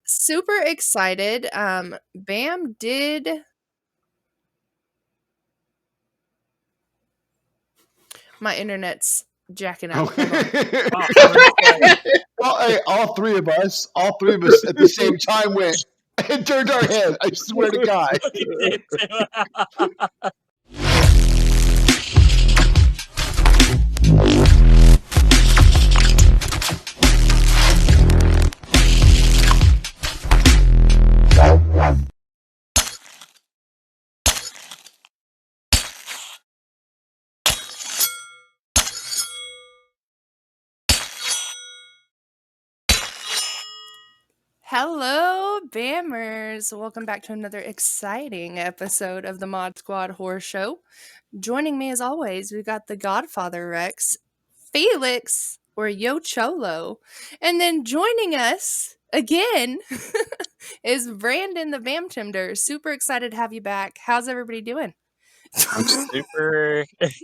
super excited. Bam did. My internet's jacking up. Hold on. All three of us at the same time went and turned our head. I swear to God. Hello, Bammers. Welcome back to another exciting episode of the Mod Squad Horror Show. Joining me as always, we've got the Godfather Rex, Felix, or Yo Cholo. And then joining us again is Brandon the Bamtimder. Super excited to have you back. How's everybody doing? I'm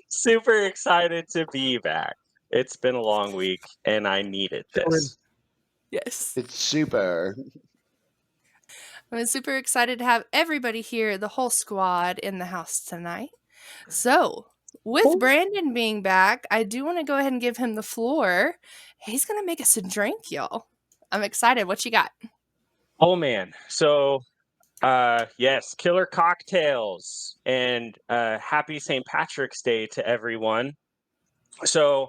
super excited to be back. It's been a long week and I needed this. Yes. It's super. I'm super excited to have everybody here, the whole squad in the house tonight. So, with Brandon being back, I do want to go ahead and give him the floor. He's going to make us a drink, y'all. I'm excited. What you got? Oh man. So, yes, killer cocktails and happy St. Patrick's Day to everyone. So,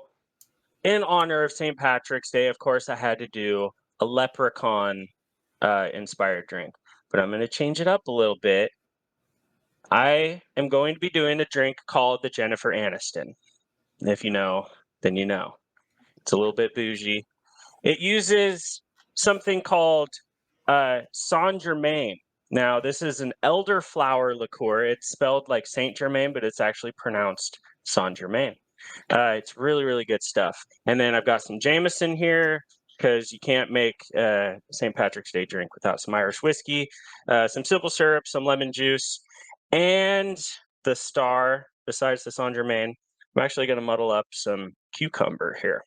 in honor of St. Patrick's Day, of course, I had to do a leprechaun inspired drink, but I'm going to change it up a little bit. I am going to be doing a drink called the Jennifer Aniston. If you know, then you know. It's a little bit bougie. It uses something called St Germain. Now, this is an elderflower liqueur. It's spelled like St Germain, but it's actually pronounced St Germain. It's really, really good stuff. And then I've got some Jameson here because you can't make St. Patrick's Day drink without some Irish whiskey, some simple syrup, some lemon juice, and the star, besides the St Germain, I'm actually going to muddle up some cucumber here.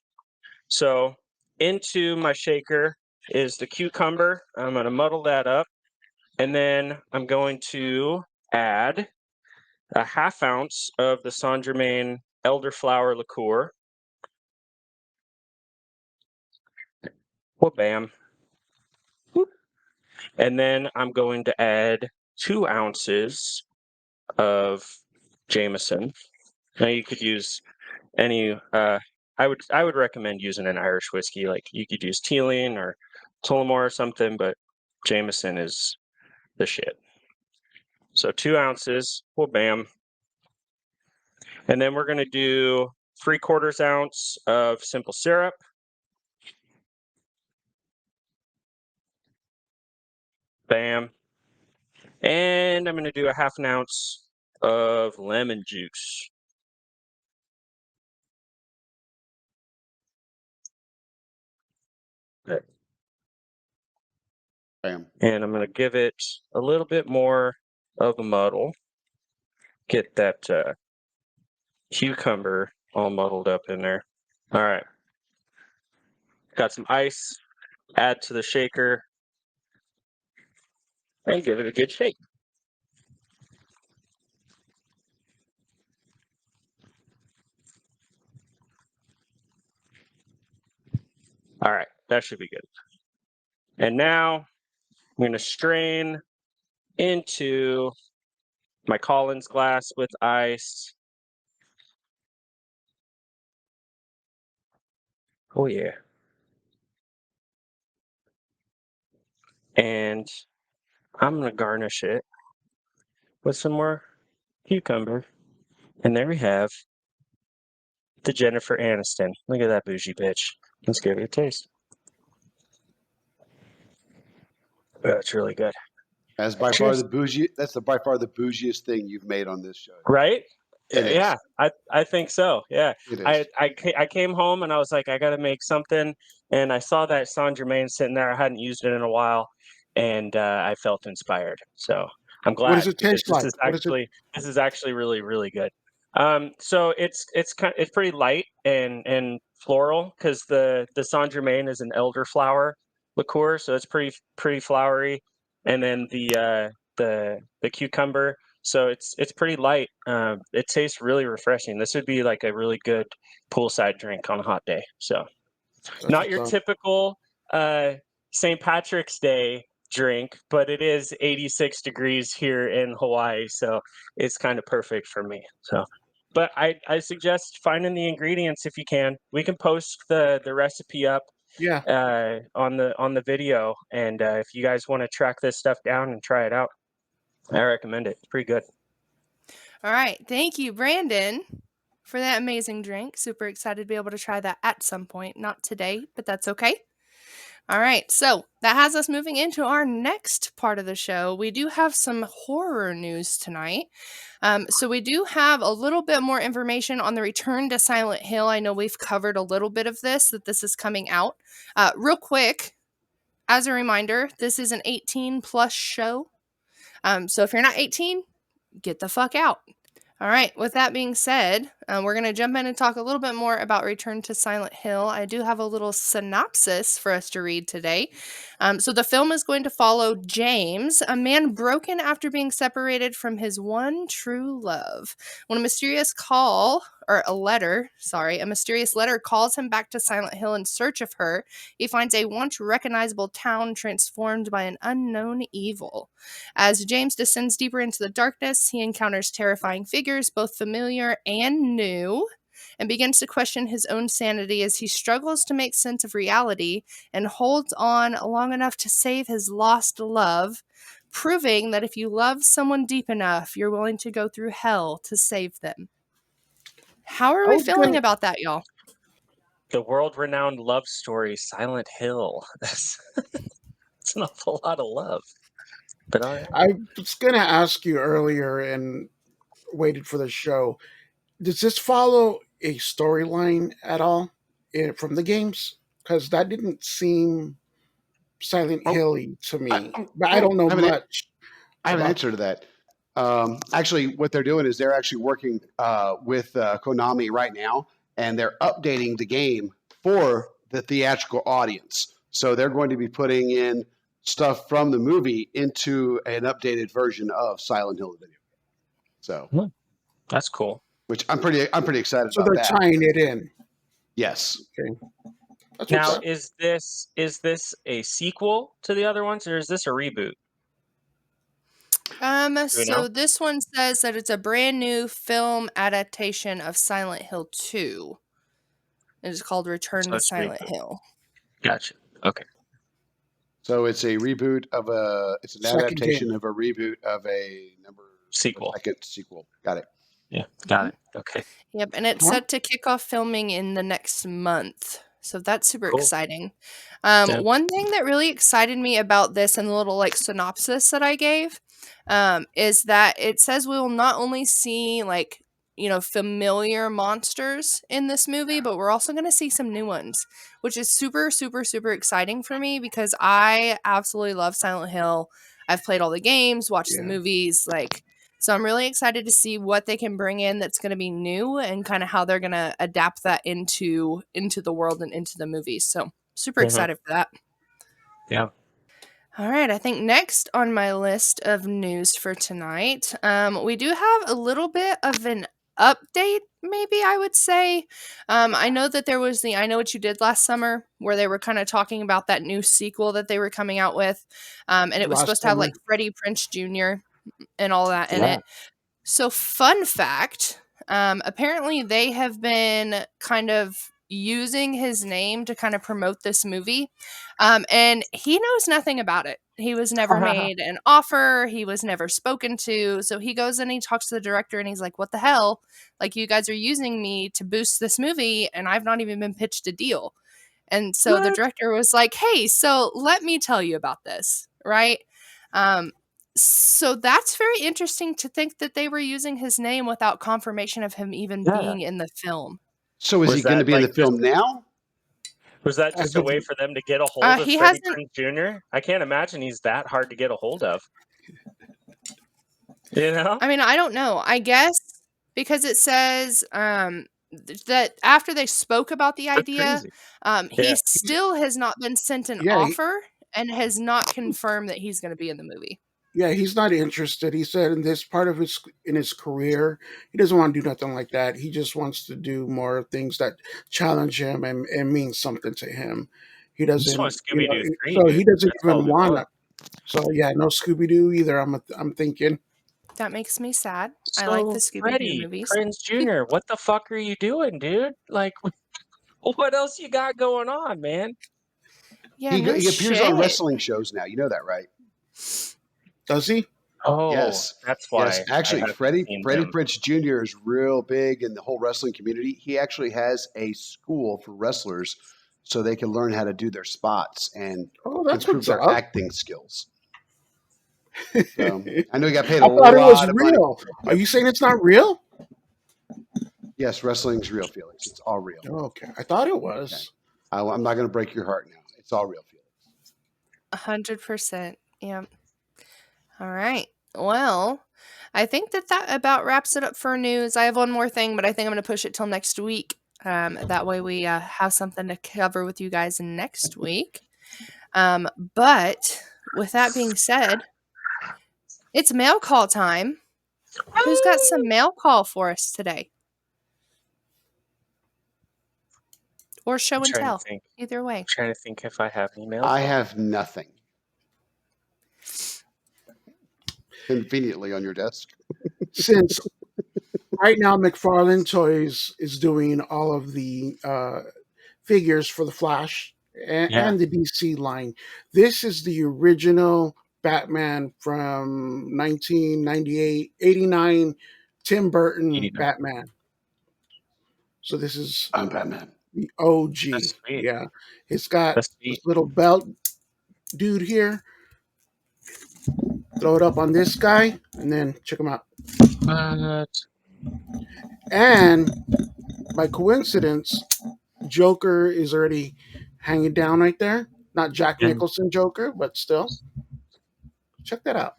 So into my shaker is the cucumber. I'm going to muddle that up. And then I'm going to add a half ounce of the St Germain elderflower liqueur. Well, bam. Whoop. And then I'm going to add 2 ounces of Jameson. Now you could use any. I would recommend using an Irish whiskey. Like you could use Teeling or Tullamore or something, but Jameson is the shit. So 2 ounces. Well, bam. And then we're going to do 3/4 ounce of simple syrup. Bam. And I'm going to do a 1/2 ounce of lemon juice. Okay. Bam. And I'm going to give it a little bit more of a muddle. Get that cucumber all muddled up in there. All right. Got some ice. Add to the shaker. And give it a good shake. All right, that should be good. And now I'm going to strain into my Collins glass with ice. Oh, yeah. And I'm going to garnish it with some more cucumber. And there we have the Jennifer Aniston. Look at that bougie bitch. Let's give it a taste. That's really good. That's by far the bougie. That's by far the bougiest thing you've made on this show. Right? Yeah, I think so. Yeah. It is. I came home and I was like, I got to make something. And I saw that St. Germain sitting there. I hadn't used it in a while. And I felt inspired. So I'm glad. What does it taste like? This is actually really, really good. So it's pretty light and floral because the St. Germain is an elderflower liqueur, so it's pretty flowery, and then the cucumber, so it's pretty light. It tastes really refreshing. This would be like a really good poolside drink on a hot day. So That's not what's your up. typical St. Patrick's Day drink, but it is 86 degrees here in Hawaii, so it's kind of perfect for me. So, but I suggest finding the ingredients if you can. We can post the recipe up Yeah. on the video, and if you guys want to track this stuff down and try it out, I recommend it. It's pretty good. All right. Thank you, Brandon, for that amazing drink. Super excited to be able to try that at some point. Not today, but that's okay. All right. So that has us moving into our next part of the show. We do have some horror news tonight. So we do have a little bit more information on the return to Silent Hill. I know we've covered a little bit of this, that this is coming out. Real quick, as a reminder, this is an 18 plus show. So if you're not 18, get the fuck out. All right, with that being said, we're going to jump in and talk a little bit more about Return to Silent Hill. I do have a little synopsis for us to read today. So the film is going to follow James, a man broken after being separated from his one true love. When a mysterious letter calls him back to Silent Hill in search of her, he finds a once recognizable town transformed by an unknown evil. As James descends deeper into the darkness, he encounters terrifying figures, both familiar and new, and begins to question his own sanity as he struggles to make sense of reality and holds on long enough to save his lost love, proving that if you love someone deep enough, you're willing to go through hell to save them. How are I we was feeling gonna- about that, y'all? The world-renowned love story, Silent Hill. That's it's an awful lot of love. But all right. I was going to ask you earlier and waited for the show. Does this follow a storyline at all from the games? Because that didn't seem Silent Oh, Hill-y to me. I But I don't know I have an- much I have an about. answer to that. Actually, what they're doing is they're actually working with Konami right now, and they're updating the game for the theatrical audience. So they're going to be putting in stuff from the movie into an updated version of Silent Hill video. So, That's cool. which I'm pretty excited So about they're that. tying it in. Yes. Okay. That's what's Now, up. is this a sequel to the other ones, or is this a reboot? So this one says that it's a brand new film adaptation of Silent Hill 2. It is called Return So to it's Silent reboot. Hill. Gotcha. Okay. So it's a reboot of it's an Second adaptation game. of a reboot of a Sequel. second sequel. Got it. Yeah. Got it. Okay. Yep, and it's Huh? set to kick off filming in the next month. So that's super Cool. exciting. Yeah. One thing that really excited me about this and the little synopsis that I gave is that it says we will not only see familiar monsters in this movie, but we're also going to see some new ones, which is super, super, super exciting for me because I absolutely love Silent Hill. I've played all the games, watched the Yeah. movies, so I'm really excited to see what they can bring in that's going to be new and kind of how they're going to adapt that into the world and into the movies. So super excited for that. Yeah. All right, I think next on my list of news for tonight, we do have a little bit of an update, maybe I would say. I know that there was the I Know What You Did Last Summer, where they were kind of talking about that new sequel that they were coming out with. And it was Last supposed to have summer. Freddie Prinze Jr. and all that in Yeah. it. So fun fact, apparently they have been kind of using his name to kind of promote this movie. And he knows nothing about it. He was never made an offer. He was never spoken to. So he goes and he talks to the director and he's like, what the hell? You guys are using me to boost this movie and I've not even been pitched a deal. And so the director was like, hey, so let me tell you about this, right? So that's very interesting to think that they were using his name without confirmation of him even being in the film. So is Was he going to that, be in the like, film now? Was that just As a of- way for them to get a hold of he Freddie hasn't- Prinze Jr.? I can't imagine he's that hard to get a hold of. You know? I mean, I don't know. I guess because it says that after they spoke about the That's idea, crazy. he Yeah. still has not been sent an Yeah, offer and has not confirmed that he's going to be in the movie. yeah, he's not interested. He said in this part of his career, he doesn't want to do nothing like that. He just wants to do more things that challenge him and mean something to him. He I just want doesn't, Scooby Doo 3, so dude. he doesn't That's all even we want want. to. So yeah, no Scooby Doo either. I'm thinking. That makes me sad. I like the So, Scooby Doo Freddie, movies. Prinze Jr., what the fuck are you doing, dude? Like, what else you got going on, man? Yeah, He, no he appears shit. on wrestling shows now. You know that, right? Does he? Oh, Yes. that's why Yes. Actually, I haven't Freddie seen him. Prinze Jr. is real big in the whole wrestling community. He actually has a school for wrestlers so they can learn how to do their spots and Oh, that's improve what's their up. acting skills. So I know he got paid I a thought it was lot of money. real. Are you saying it's not real? Yes, wrestling's real, Felix. It's all real. Okay, I thought it was. I'm not going to break your heart now. It's all real, Felix. 100%. Yeah. All right. Well, I think that about wraps it up for news. I have one more thing, but I think I'm going to push it till next week. That way we have something to cover with you guys next week. But with that being said, it's mail call time. Who's got some mail call for us today? Or show and tell. Either way. I'm trying to think if I have emails. I have nothing. Conveniently on your desk. Since right now McFarlane Toys is doing all of the figures for the Flash and the DC line. This is the original Batman from 1998, 89, Tim Burton 89. Batman. So this is I'm Batman. the OG. That's sweet. Yeah. It's got That's this sweet. little belt dude here. Throw it up on this guy and then check him out. What? And by coincidence, Joker is already hanging down right there. Not Jack Yeah. Nicholson Joker, but still. Check that out.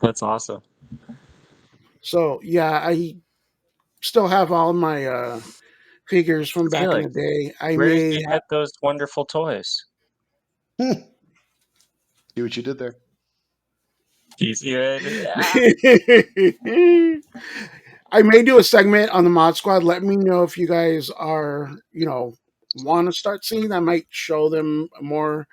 That's awesome. So yeah, I still have all my figures from back in the day. I Where did may you get those wonderful toys? See what you did there. He's good. I may do a segment on the Mod Squad. Let me know if you guys are, want to start seeing. I might show them more.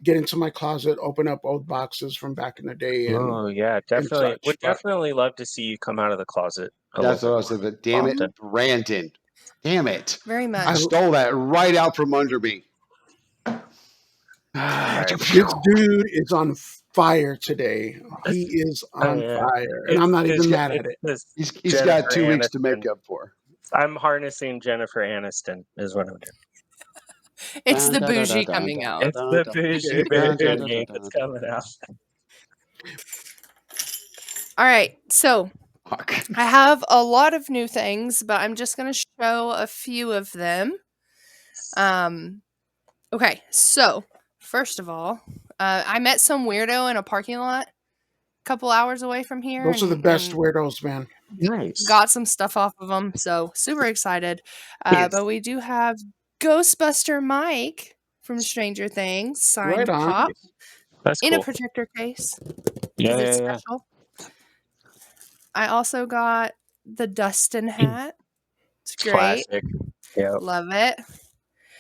Get into my closet, open up old boxes from back in the day. Oh yeah, definitely. such, Would but- definitely love to see you come out of the closet. That's what I was saying. But damn it, often. Brandon. Damn it. Very much. I stole that right out from under me. This dude is on fire today. He is on fire, and I'm not even mad at it. He's got 2 weeks to make up for. I'm harnessing Jennifer Aniston, is what I'm doing. It's the bougie coming out. It's the bougie baby that's coming out. All right, so I have a lot of new things, but I'm just going to show a few of them. Okay, so first of all, I met some weirdo in a parking lot a couple hours away from here. Those are the best weirdos, man. Nice. Got some stuff off of them, so super excited. But we do have Ghostbuster Mike from Stranger Things signed Right on. pop That's in cool. a protector case. Yeah, It's yeah, yeah. special. I also got the Dustin hat. It's great. Classic. Yeah. Love it.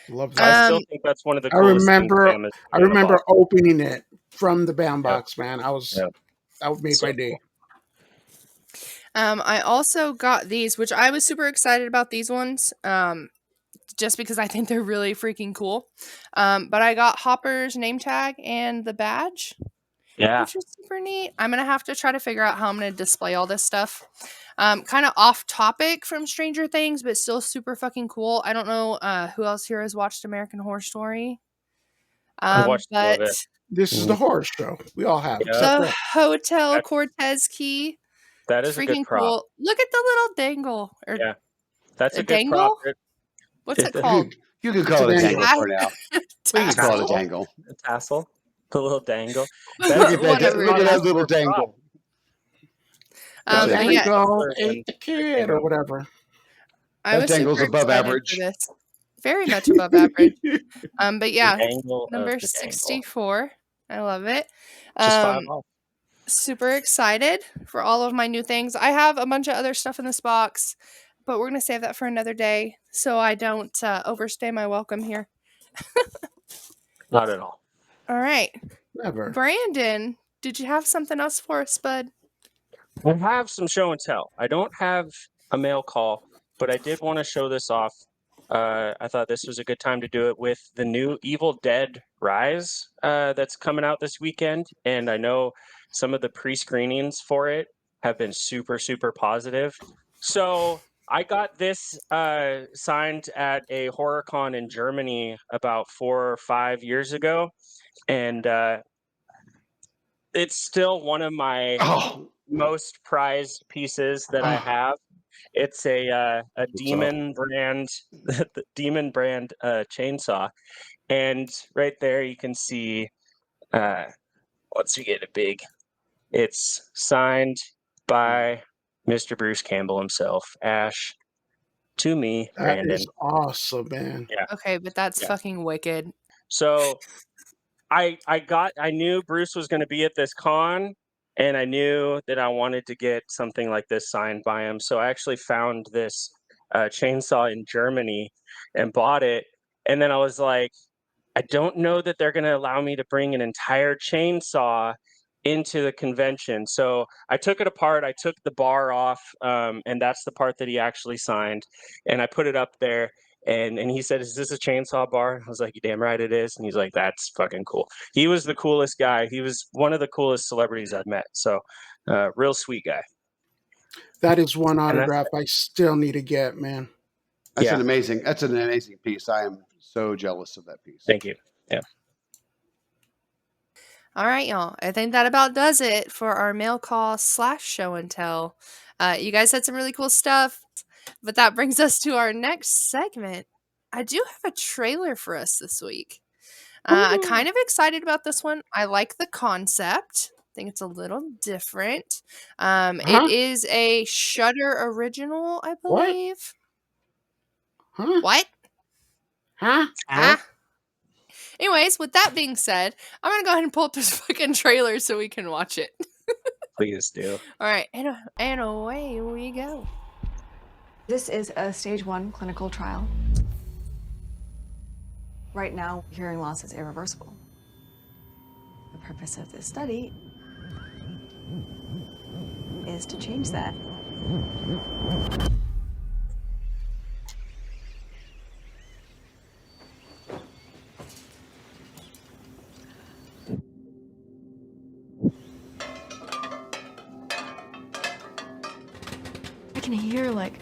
Love I that. still think that's one of the I coolest remember- things Sam has I done in a remember box. opening it from the band box, man. Yeah. That made So my day. I also got these, which I was super excited about these ones. Just because I think they're really freaking cool. But I got Hopper's name tag and the badge, Yeah. which is super neat. I'm going to have to try to figure out how I'm going to display all this stuff. Kind of off topic from Stranger Things, but still super fucking cool. I don't know who else here has watched American Horror Story. I watched a little But bit. This is the horror show. We all have. Yeah. except the Brett. Hotel That- Cortez key, That is a freaking good prop. cool. Look at the little dangle. Or Yeah. That's a A good dangle? prop. It- what's it it- called? You can call it a It's a dangle dangle. for now. We can call it a Tassel? dangle. The tassel. The little dangle. Look at that, Whatever look it at that is. little dangle. But Yeah. yeah, Dangle Yeah. ate the kid or whatever. I That was dangle's super above excited average. for this. Very much above average. But yeah, The dangle of number the dangle. 64. I love it. Just 5 off. Super excited for all of my new things. I have a bunch of other stuff in this box, but we're going to save that for another day so I don't overstay my welcome here. Not at all. All right. Never. Brandon, did you have something else for us, bud? I have some show and tell. I don't have a mail call, but I did want to show this off. I thought this was a good time to do it with the new Evil Dead Rise that's coming out this weekend. And I know some of the pre-screenings for it have been super, super positive. So I got this signed at a horror con in Germany about 4 or 5 years ago. And it's still one of my most prized pieces that I have. It's a demon brand, the demon brand chainsaw, and right there you can see. Once we get it big, it's signed by Mr. Bruce Campbell himself, Ash, to me, That Brandon. is awesome, man. Yeah. Okay, but that's fucking wicked. So I knew Bruce was going to be at this con, and I knew that I wanted to get something like this signed by him. So I actually found this chainsaw in Germany and bought it. And then I was like, I don't know that they're going to allow me to bring an entire chainsaw into the convention. So I took it apart. I took the bar off, and that's the part that he actually signed. And I put it up there. And he said, "Is this a chainsaw bar?" I was like, "You damn right it is." And he's like, "That's fucking cool." He was the coolest guy. He was one of the coolest celebrities I've met. So, real sweet guy. That is one And autograph I still need to get, man. That's Yeah. an amazing piece. I am so jealous of that piece. Thank you. Yeah. All right, y'all. I think that about does it for our mail call / show and tell. You guys had some really cool stuff, but that brings us to our next segment. I do have a trailer for us this week. I'm kind of excited about this one. I like the concept. I think it's a little different. It is a Shudder original, I What? believe. Huh? What? Huh? Ah. Anyways, with that being said, I'm gonna go ahead and pull up this fucking trailer so we can watch it. Please do. All right, and away we go. This is a stage 1 clinical trial. Right now, hearing loss is irreversible. The purpose of this study is to change that. I can hear, like,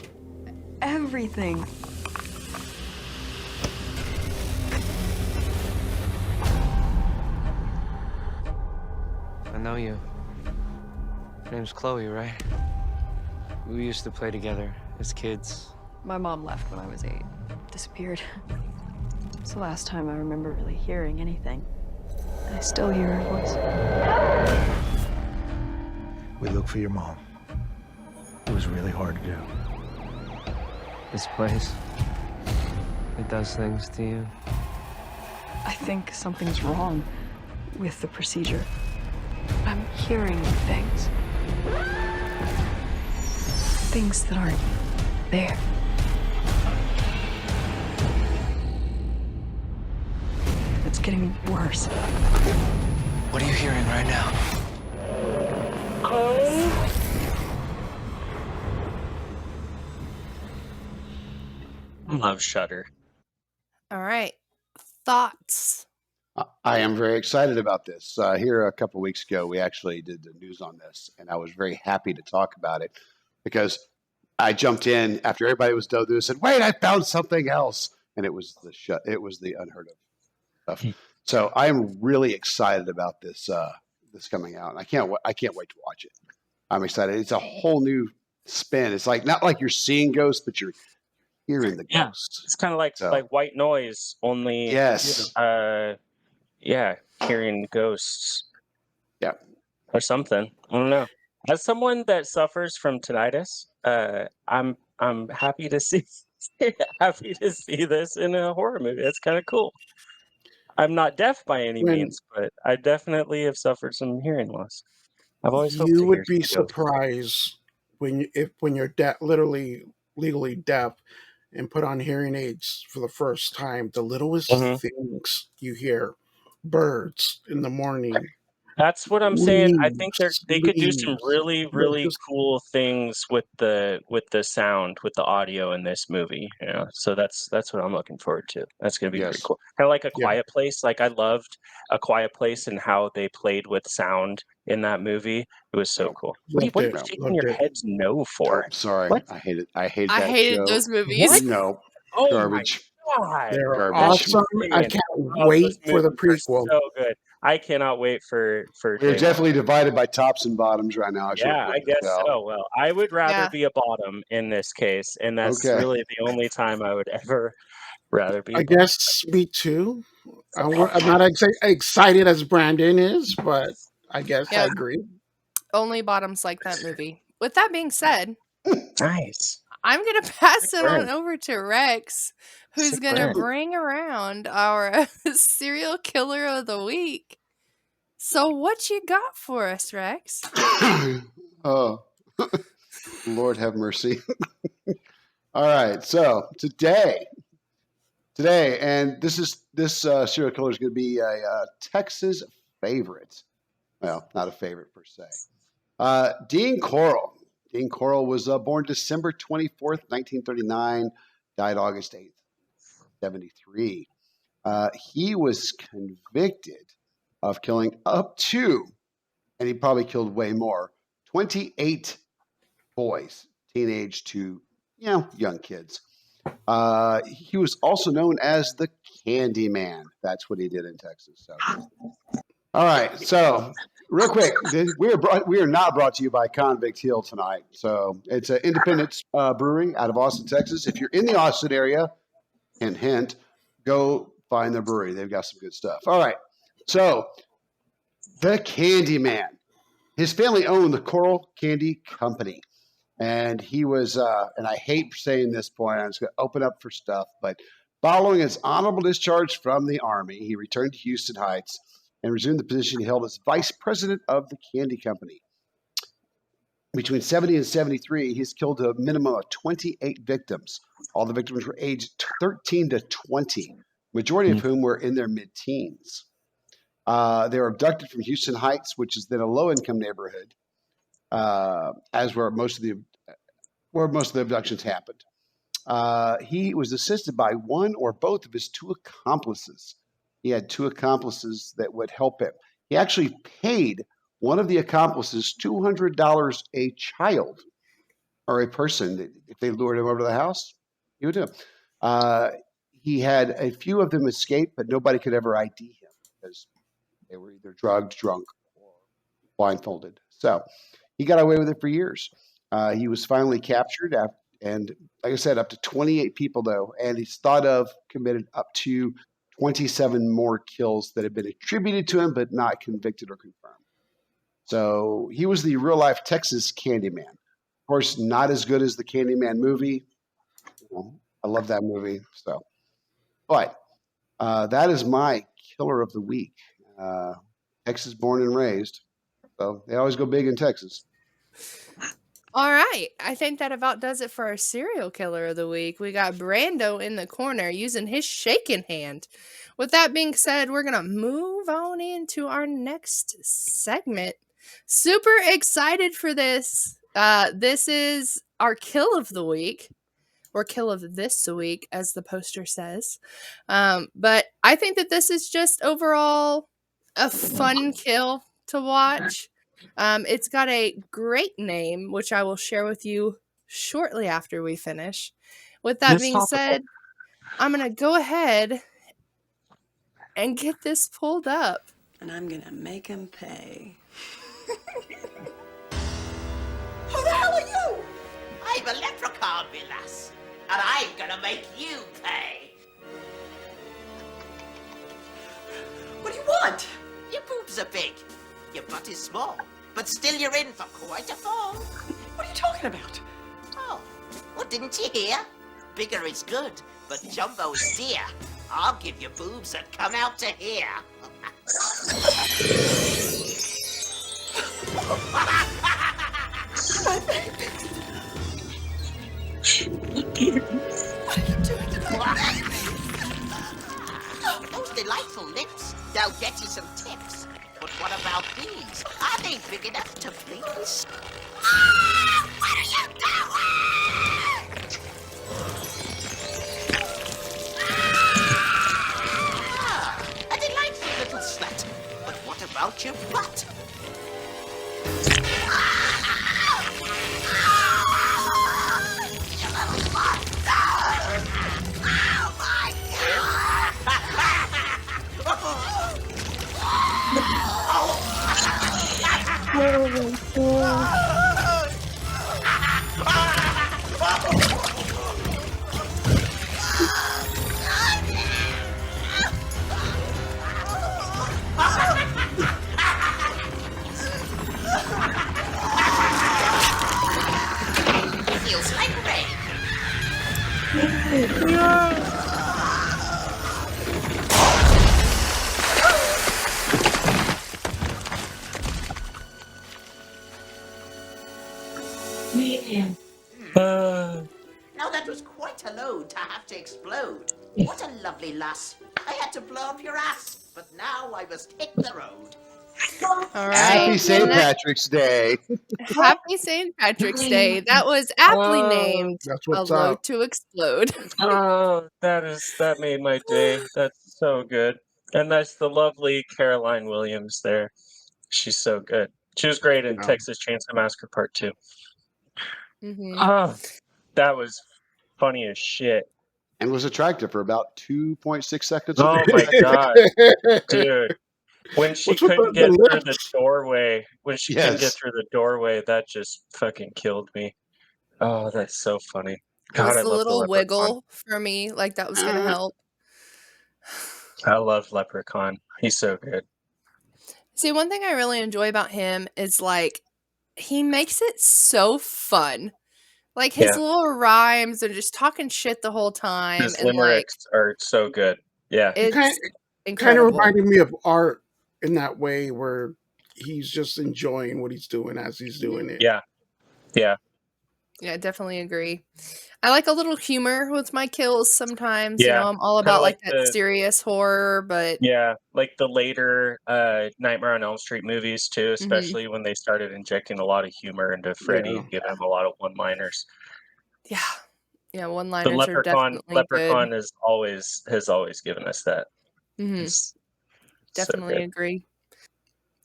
everything. I know you. Your name's Chloe, right? We used to play together as kids. My mom left when I was 8. Disappeared. It's the last time I remember really hearing anything. And I still hear her voice. We looked for your mom. It was really hard to do. This place, it does things to you. I think something's wrong with the procedure. I'm hearing things. Things that aren't there. It's getting worse. What are you hearing right now? Love Shudder. All right, thoughts. I am very excited about this. Here a couple weeks ago, we actually did the news on this, and I was very happy to talk about it because I jumped in after everybody was done. And said, "Wait, I found something else," and it was the Unheard of stuff. So I am really excited about this this coming out, and I can't wait to watch it. I'm excited. It's a whole new spin. It's like not like you're seeing ghosts, but you're hearing the ghosts. It's kind of like white noise, only yes. Hearing ghosts. Yeah. Or something. I don't know. As someone that suffers from tinnitus, I'm happy to see happy to see this in a horror movie. That's kind of cool. I'm not deaf by any When means, but I definitely have suffered some hearing loss. I've always hoped you to hear would be some ghosts. surprised when you're literally legally deaf and put on hearing aids for the first time, the littlest Mhm. things you hear: birds in the morning, That's what I'm saying. I think they could do some leaves. really, But really just cool things with the sound, with the audio in this movie. So that's what I'm looking forward to. That's gonna be pretty Yes. cool. Kind of like A yeah, Quiet Place. Like I loved A Quiet Place and how they played with sound in that movie. It was so No, cool. loved What are it, you no, shaking loved your it. heads no for? nope. Sorry, What? I hated I that hated show. those movies. What? No, Oh my garbage, God. They're That's garbage. awesome. I insane. can't Oh, those wait for the movies are prequel. so good. I cannot wait for We're day one. definitely divided by tops and bottoms right now. I should Yeah, I point guess this out. so. Well, I would rather Yeah. be a bottom in this case, and that's Okay. really the only time I would ever rather be I a bottom. guess me too. I'm not excited as Brandon is, but I guess I Yeah. agree. Only bottoms like that movie. With that being said, Nice. I'm going to pass Sick it burn. on over to Rex, who's Sick going to burn. bring around our serial killer of the week. So, what you got for us, Rex? Oh, Lord have mercy. All right. So today, and this serial killer is going to be a Texas favorite. Well, not a favorite per se. Dean Corll. Dean Corll was born December 24th, 1939, died August 8th, 73. He was convicted of killing up to, and he probably killed way more, 28 boys, teenage to young kids. He was also known as the Candy Man. That's what he did in Texas. So, all right. So, real quick, we are not brought to you by Convict Hill tonight. So, it's an independent brewery out of Austin, Texas. If you're in the Austin area, hint, hint, go find the brewery. They've got some good stuff. All right. So, the Candy Man. His family owned the Coral Candy Company. And he was, and I hate saying this point, I'm just going to open up for stuff, but following his honorable discharge from the Army, he returned to Houston Heights and resumed the position he held as vice president of the candy company. Between 70 and 73, he's killed a minimum of 28 victims. All the victims were aged 13 to 20, majority of whom were in their mid-teens. They were abducted from Houston Heights, which is then a low-income neighborhood, as where most of the abductions happened. He was assisted by one or both of his two accomplices. He had two accomplices that would help him. He actually paid one of the accomplices $200 a child or a person. If they lured him over to the house, he would do it. He had a few of them escape, but nobody could ever ID him because they were either drugged, drunk, or blindfolded. So he got away with it for years. He was finally captured, and like I said, up to 28 people, though, and he's thought of committed up to 27 more kills that have been attributed to him, but not convicted or confirmed. So he was the real-life Texas Candyman. Of course, not as good as the Candyman movie. I love that movie. So, but that is my killer of the week. Texas born and raised. So they always go big in Texas. All right. I think that about does it for our serial killer of the week. We got Brando in the corner using his shaking hand. With that being said, we're going to move on into our next segment. Super excited for this. This is our kill of the week, or kill of this week, as the poster says. But I think that this is just overall a fun kill to watch. It's got a great name, which I will share with you shortly after we finish. With that This being topical. said, I'm going to go ahead and get this pulled up. And I'm gonna make him pay. Who the hell are you? I'm a leprechaun, me lass, and I'm gonna make you pay. What do you want? Your boobs are big, your butt is small, but still you're in for quite a fall. What are you talking about? Oh, well, didn't you hear? Bigger is good, but jumbo's dear. I'll give you boobs that come out to here. Those delightful lips. They'll get you some tips. But what about these? Are they big enough to please? Ah! What are you doing? Ah! A delightful little slut. But what about your butt? You little monster! Oh my Feels like rain. Now that was quite a load to have to explode. What a lovely lass. I had to blow up your ass, but now I must hit the road. All Happy right. St. Patrick's Day. Happy St. Patrick's Day. That was aptly named That's A what's Load up. to Explode. Oh, that made my day. That's so good. And that's the lovely Caroline Williams there. She's so good. She was great in Yeah. Texas Chainsaw Massacre Part 2. Mhm. Oh, that was funny as shit. And was attractive for about 2.6 seconds. of Oh the my movie. god, dude. When she What's with couldn't the get through the lips? doorway, couldn't get Yes. through the doorway, that just fucking killed me. Oh, that's so funny. It God, was I the love the little Leprechaun. wiggle for me, like that was gonna help. I love Leprechaun. He's so good. See, one thing I really enjoy about him is like he makes it so fun. Like his Yeah. little rhymes and just talking shit the whole time, His and like limericks are so good. Yeah. It it's kind of incredible. reminded me of Art in that way, where he's just enjoying what he's doing as he's doing it. Yeah. Yeah. Yeah, I definitely agree. I like a little humor with my kills sometimes. You Yeah. know, I'm all Kinda about like like that serious horror, but Yeah, like the later Nightmare on Elm Street movies too, Mhm. especially when they started injecting a lot of humor into Freddy and giving him a lot of one-liners. yeah, But one-liners are definitely good. Leprechaun has always given us that. Mhm. It's so Definitely good. agree.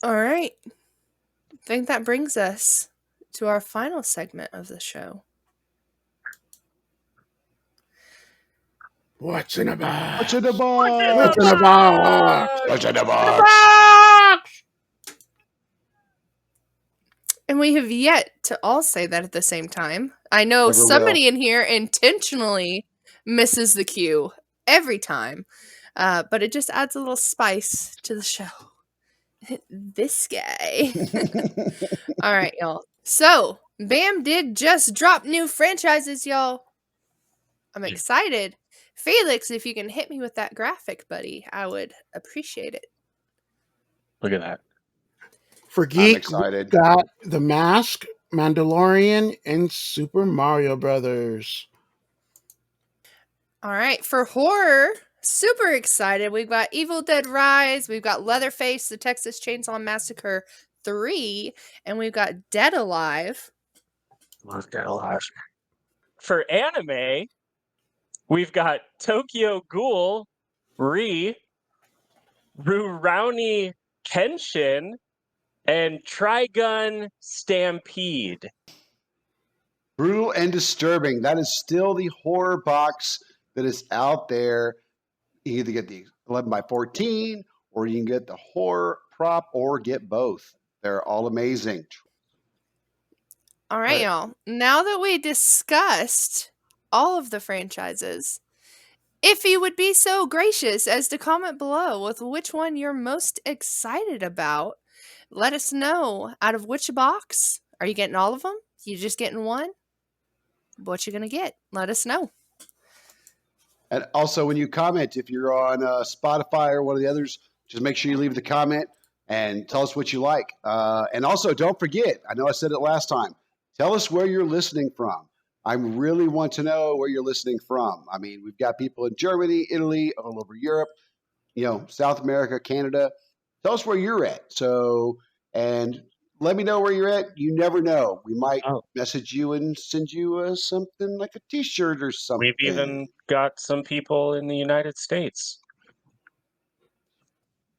All right. I think that brings us to our final segment of the show. What's in a box? What's in the box? What's in a box? What's in the box? And we have yet to all say that at the same time. I know Never somebody in here intentionally misses the cue every time, but it just adds a little spice to the show. This guy. All right, y'all. So, Bam did just drop new franchises, y'all. I'm excited. Felix, if you can hit me with that graphic, buddy, I would appreciate it. Look at that. For I'm Geek, we excited. got The Mask, Mandalorian, and Super Mario Brothers. All right, for horror, super excited. We've got Evil Dead Rise, we've got Leatherface, The Texas Chainsaw Massacre 3, and we've got Dead Alive. Love Dead Alive. For anime, we've got Tokyo Ghoul, Rurouni Kenshin, and Trigun Stampede. Brutal and disturbing. That is still the horror box that is out there. You either get the 11 by 14, or you can get the horror prop, or get both. They're all amazing. All right, But- y'all. Now that we discussed all of the franchises, if you would be so gracious as to comment below with which one you're most excited about, let us know out of which box. Are you getting all of them? You just getting one? What you gonna get? Let us know. And also, when you comment, if you're on Spotify or one of the others, just make sure you leave the comment and tell us what you like. And also, don't forget, I know I said it last time, tell us where you're listening from. I really want to know where you're listening from. I mean, we've got people in Germany, Italy, all over Europe, South America, Canada. Tell us where you're at. So, and let me know where you're at. You never know. We might message you and send you something like a T-shirt or something. We've even got some people in the United States.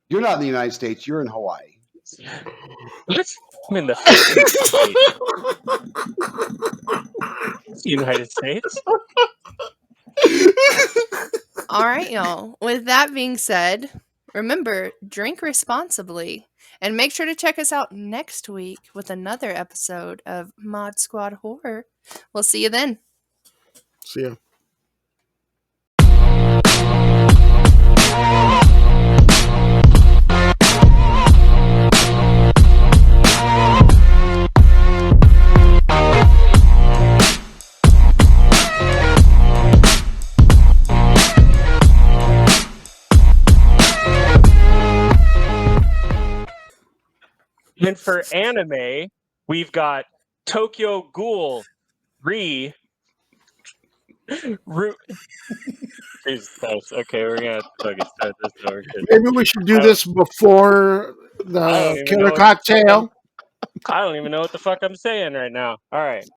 You're not in the United States. You're in Hawaii. What? I'm in the United States. All right, y'all. With that being said, remember, drink responsibly. And make sure to check us out next week with another episode of Mod Squad Horror. We'll see you then. See ya. And for anime, we've got Tokyo Ghoul Jesus Christ. Okay, we're gonna have to fucking start this over. Maybe we should do this before the killer cocktail. I don't even know what the fuck I'm saying right now. All right.